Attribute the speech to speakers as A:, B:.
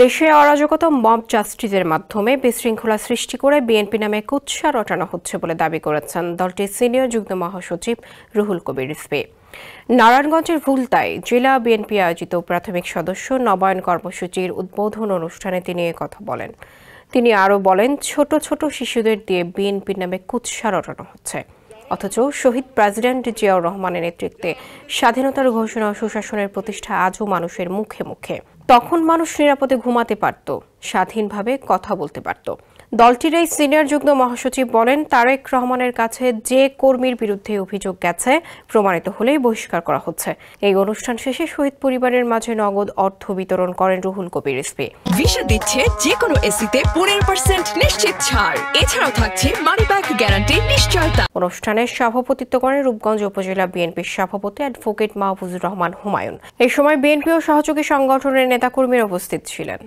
A: দেশে অরাজকতা মব জাস্টিসের মাধ্যমে বিশৃঙ্খলা সৃষ্টি করে বিএনপি নামে কুৎসা রটানো হচ্ছে বলে দাবি করেছেন দলটির সিনিয়র যুগ্ম মহাসচিব রুহুল কবির রিজভী। নারায়ণগঞ্জের ভুলতায় জেলা বিএনপি আয়োজিত প্রাথমিক সদস্য নবায়ন কর্মসূচির উদ্বোধন অনুষ্ঠানে তিনি কথা বলেন। তিনি আরও বলেন, ছোট ছোট শিশুদের দিয়ে বিএনপির নামে কুৎসা রটানো হচ্ছে, অথচ শহীদ প্রেসিডেন্ট জিয়াউর রহমানের নেতৃত্বে স্বাধীনতার ঘোষণা ও সুশাসনের প্রতিষ্ঠা আজও মানুষের মুখে মুখে। তখন মানুষ নিরাপদে ঘুমাতে পারত, স্বাধীনভাবে কথা বলতে পারত। দলটির এই সিনিয়র যুগ্ম মহাসচিব বলেন, তারেক রহমানের কাছে যে কর্মীর বিরুদ্ধে অভিযোগ গেছে প্রমাণিত হলেই বহিষ্কার করা হচ্ছে। এই অনুষ্ঠান শেষে শহীদ পরিবারের মাঝে নগদ অর্থ বিতরণ করেন রুহুল কবির রিজভী।
B: ভিসা দিচ্ছে যে কোনো এসিতে 15% নিশ্চিত ছাড়। এছাড়াও থাকছে মানি ব্যাক গ্যারান্টি নিশ্চয়তা।
A: অনুষ্ঠানে সভাপতিত্ব করেন রূপগঞ্জ উপজেলা বিএনপির সভাপতি অ্যাডভোকেট মাহফুজুর রহমান হুমায়ুন। এই সময় বিএনপি ও সহযোগী সংগঠনের নেতাকর্মীরা উপস্থিত ছিলেন।